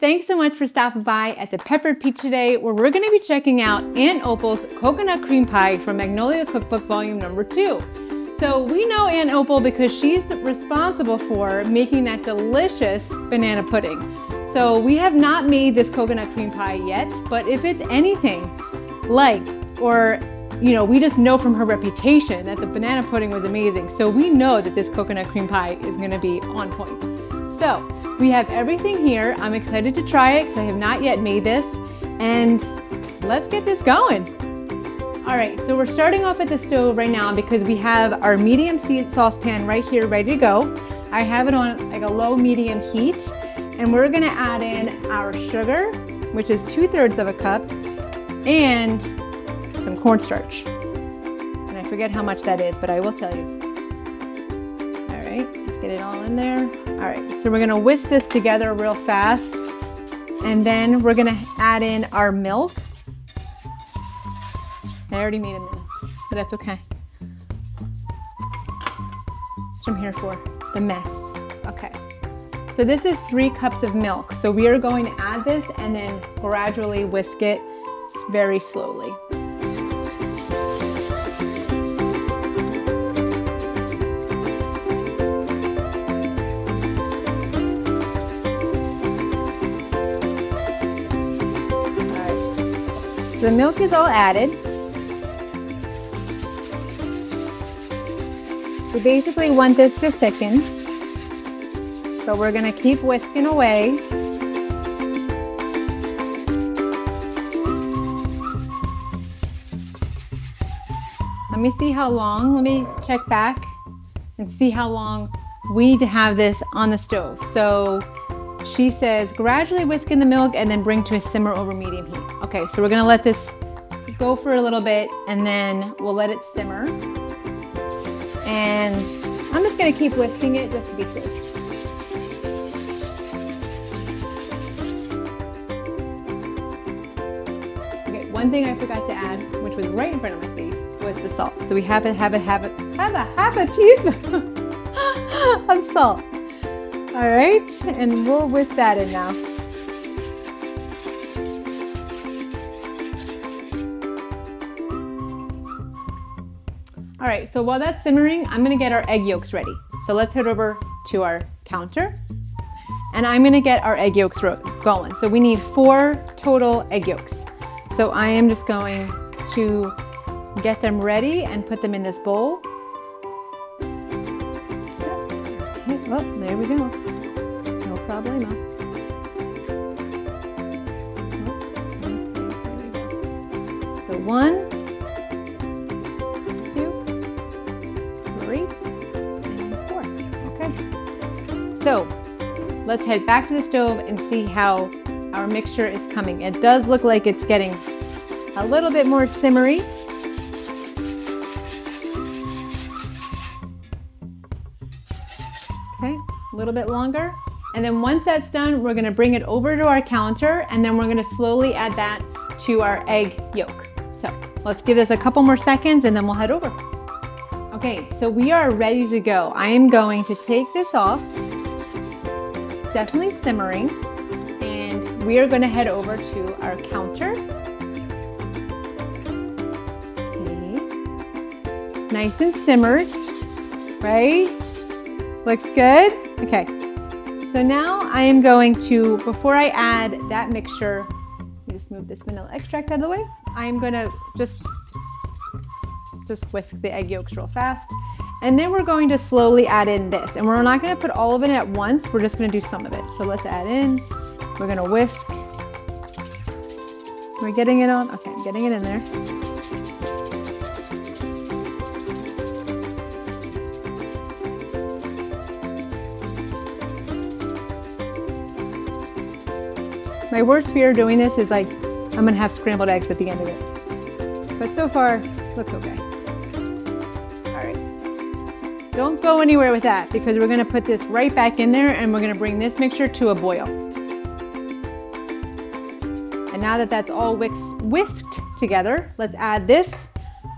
thanks so much for stopping by at the Peppered Peach today, where we're going to be checking out Aunt Opal's coconut cream pie from Magnolia Cookbook Volume Number 2. So we know Aunt Opal because she's responsible for making that delicious banana pudding. So we have not made this coconut cream pie yet, but if it's anything like, or we just know from her reputation that the banana pudding was amazing. So we know that this coconut cream pie is going to be on point. So we have everything here. I'm excited to try it because I have not yet made this, and let's get this going. All right, so we're starting off at the stove right now because we have our medium saucepan right here ready to go. I have it on like a low medium heat, and we're gonna add in our sugar, which is 2/3 of a cup, and some cornstarch. And I forget how much that is, but I will tell you. All right, let's get it all in there. All right, so we're gonna whisk this together real fast, and then we're gonna add in our milk. I already made a mess, but that's okay. That's what I'm here for, the mess. Okay, so this is 3 cups of milk. So we are going to add this and then gradually whisk it very slowly. The milk is all added. We basically want this to thicken. So we're gonna keep whisking away. Let me see how long, let me check back and see how long we need to have this on the stove. So she says gradually whisk in the milk and then bring to a simmer over medium heat. Okay, so we're gonna let this go for a little bit and then we'll let it simmer. And I'm just gonna keep whisking it just to be safe. Okay, one thing I forgot to add, which was right in front of my face, was the salt. So we have a half a teaspoon of salt. All right, and we'll whisk that in now. All right, so while that's simmering, I'm gonna get our egg yolks ready. So let's head over to our counter, and I'm gonna get our egg yolks going. So we need 4 total egg yolks. So I am just going to get them ready and put them in this bowl. Okay, oh, there we go. No problemo. Oops. Okay, there we go. So 1, 2, 3, and 4. Okay. So let's head back to the stove and see how our mixture is coming. It does look like it's getting a little bit more simmery. Okay, a little bit longer. And then once that's done, we're gonna bring it over to our counter, and then we're gonna slowly add that to our egg yolk. So let's give this a couple more seconds and then we'll head over. Okay, so we are ready to go. I am going to take this off. It's definitely simmering. And we are gonna head over to our counter. Okay, nice and simmered, right? Looks good? Okay. So now I am going to, before I add that mixture, let me just move this vanilla extract out of the way. I'm gonna just whisk the egg yolks real fast. And then we're going to slowly add in this. And we're not gonna put all of it at once, we're just gonna do some of it. So let's add in, we're gonna whisk. We're getting it on? Okay, I'm getting it in there. My worst fear doing this is like, I'm gonna have scrambled eggs at the end of it. But so far, looks okay. All right. Don't go anywhere with that because we're gonna put this right back in there and we're gonna bring this mixture to a boil. And now that that's all whisked together, let's add this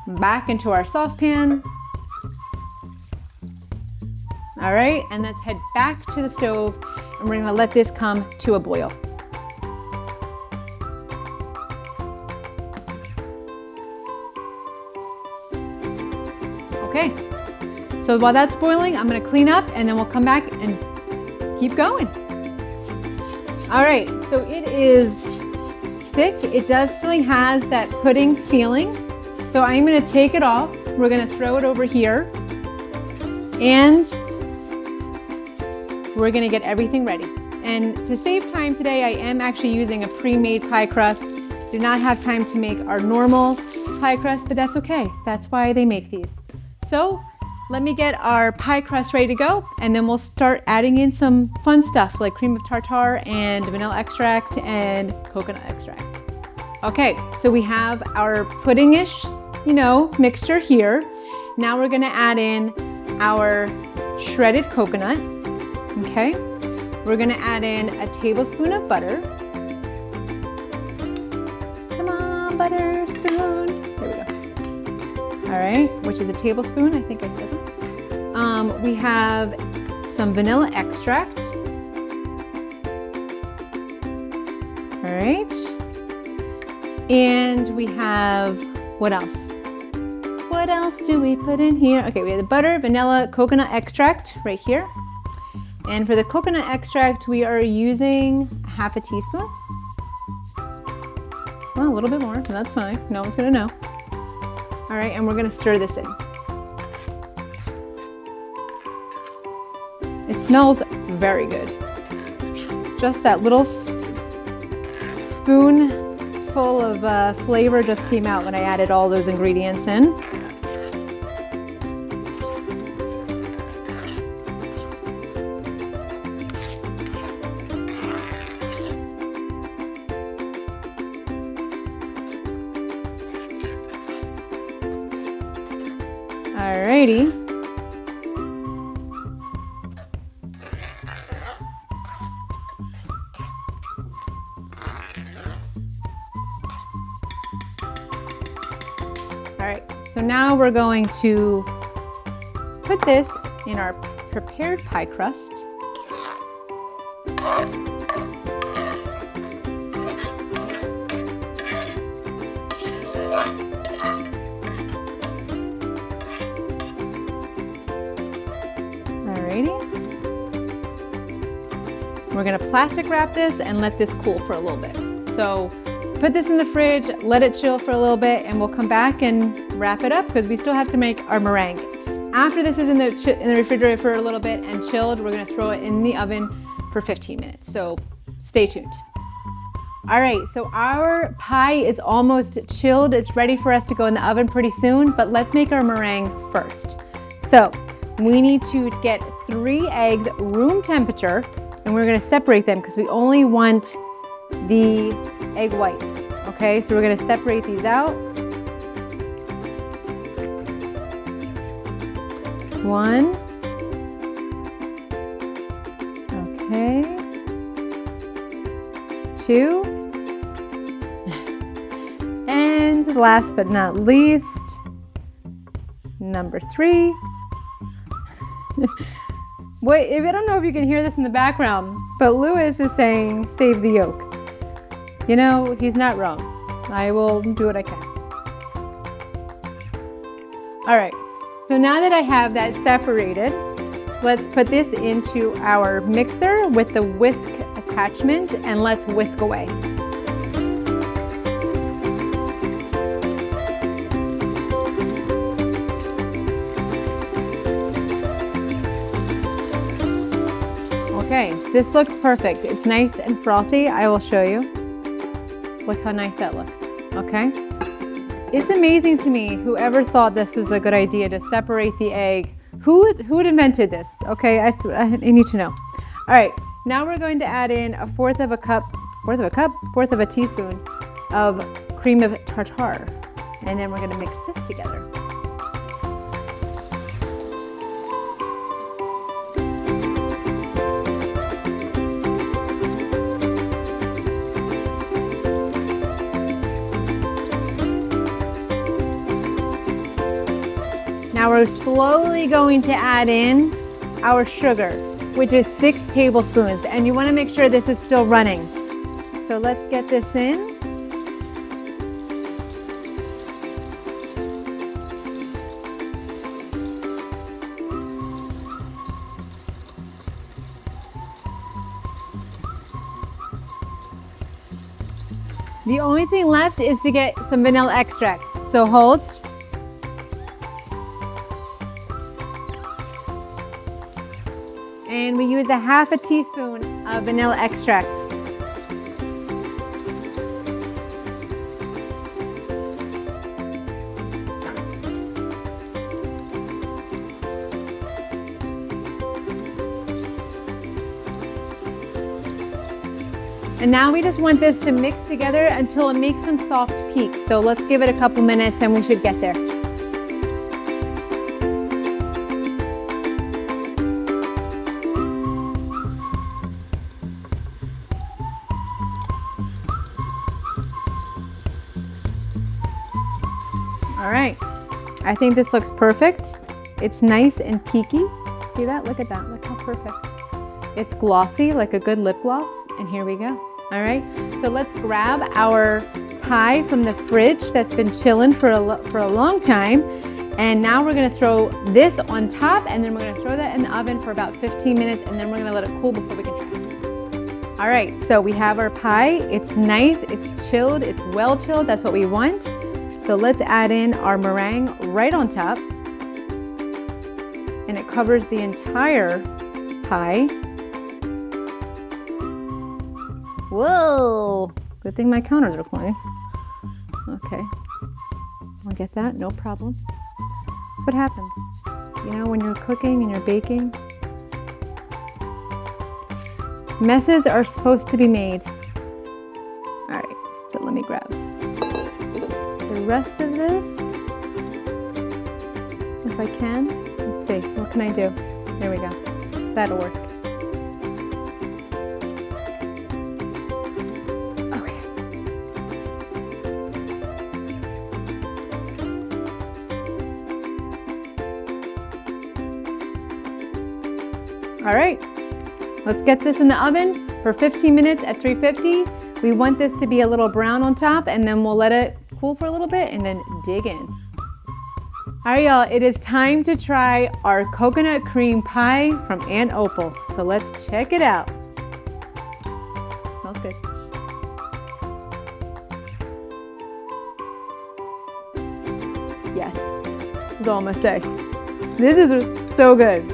back into our saucepan. All right, and let's head back to the stove and we're gonna let this come to a boil. Okay, so while that's boiling, I'm gonna clean up and then we'll come back and keep going. All right, so it is thick. It definitely has that pudding feeling. So I'm gonna take it off. We're gonna throw it over here and we're gonna get everything ready. And to save time today, I am actually using a pre-made pie crust. Did not have time to make our normal pie crust, but that's okay. That's why they make these. So let me get our pie crust ready to go, and then we'll start adding in some fun stuff like cream of tartar and vanilla extract and coconut extract. Okay, so we have our pudding-ish, mixture here. Now we're gonna add in our shredded coconut, okay? We're gonna add in a tablespoon of butter. Come on, butter spoon. There we go. All right, which is a tablespoon, I think I said that. We have some vanilla extract. All right. And we have, what else? What else do we put in here? Okay, we have the butter, vanilla, coconut extract right here. And for the coconut extract, we are using half a teaspoon. Well, a little bit more, that's fine. No one's gonna know. All right, and we're gonna stir this in. It smells very good. Just that little spoonful of flavor just came out when I added all those ingredients in. Alrighty. Alright, so now we're going to put this in our prepared pie crust. We're gonna plastic wrap this and let this cool for a little bit. So put this in the fridge, let it chill for a little bit, and we'll come back and wrap it up because we still have to make our meringue. After this is in the refrigerator for a little bit and chilled, we're gonna throw it in the oven for 15 minutes. So stay tuned. All right, so our pie is almost chilled. It's ready for us to go in the oven pretty soon, but let's make our meringue first. So we need to get 3 eggs room temperature, and we're gonna separate them because we only want the egg whites, okay? So we're gonna separate these out. 1. Okay. 2. And last but not least, number 3. Wait, I don't know if you can hear this in the background, but Lewis is saying, save the yolk. You know, he's not wrong. I will do what I can. All right, so now that I have that separated, let's put this into our mixer with the whisk attachment and let's whisk away. Okay, this looks perfect. It's nice and frothy. I will show you. Look how nice that looks, okay? It's amazing to me, whoever thought this was a good idea to separate the egg. Who invented this? Okay, I need to know. All right, now we're going to add in a fourth of a teaspoon of cream of tartar. And then we're gonna mix this together. Now we're slowly going to add in our sugar, which is 6 tablespoons, and you want to make sure this is still running. So let's get this in. The only thing left is to get some vanilla extract. So hold. And we use a half a teaspoon of vanilla extract. And now we just want this to mix together until it makes some soft peaks. So let's give it a couple minutes and we should get there. All right, I think this looks perfect. It's nice and peaky. See that? Look at that, look how perfect. It's glossy, like a good lip gloss, and here we go. All right, so let's grab our pie from the fridge that's been chilling for a long time. And now we're gonna throw this on top, and then we're gonna throw that in the oven for about 15 minutes, and then we're gonna let it cool before we can try it. All right, so we have our pie. It's nice, it's chilled, it's well chilled, that's what we want. So let's add in our meringue right on top. And it covers the entire pie. Whoa, good thing my counters are clean. Okay, I'll get that, no problem. That's what happens, you know, when you're cooking and you're baking. Messes are supposed to be made. All right, so let me grab the rest of this, if I can. Let's see, what can I do? There we go, that'll work. All right, let's get this in the oven for 15 minutes at 350. We want this to be a little brown on top, and then we'll let it cool for a little bit and then dig in. All right, y'all, it is time to try our coconut cream pie from Aunt Opal. So let's check it out. It smells good. Yes, that's all I'm gonna say. This is so good.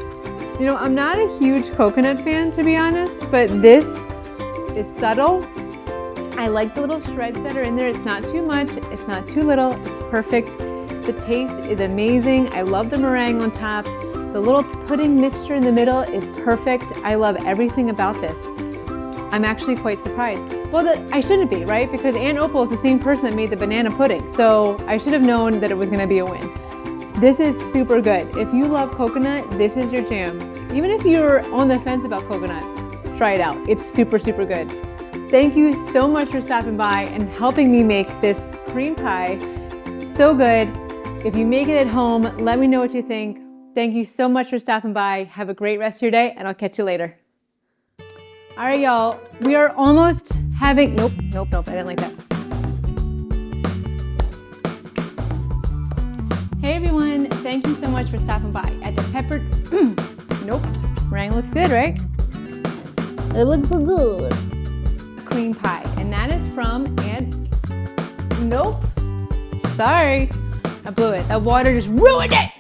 You know, I'm not a huge coconut fan, to be honest, but this is subtle. I like the little shreds that are in there. It's not too much, it's not too little, it's perfect. The taste is amazing. I love the meringue on top. The little pudding mixture in the middle is perfect. I love everything about this. I'm actually quite surprised. Well, I shouldn't be, right? Because Aunt Opal is the same person that made the banana pudding, so I should have known that it was gonna be a win. This is super good. If you love coconut, this is your jam. Even if you're on the fence about coconut, try it out. It's super, super good. Thank you so much for stopping by and helping me make this cream pie. So good. If you make it at home, let me know what you think. Thank you so much for stopping by. Have a great rest of your day, and I'll catch you later. All right, y'all. We are almost having, nope, I didn't like that. Hey everyone, thank you so much for stopping by at the peppered, nope, meringue looks good, right? It looks good. Cream pie, and that is from nope, sorry, I blew it. That water just ruined it.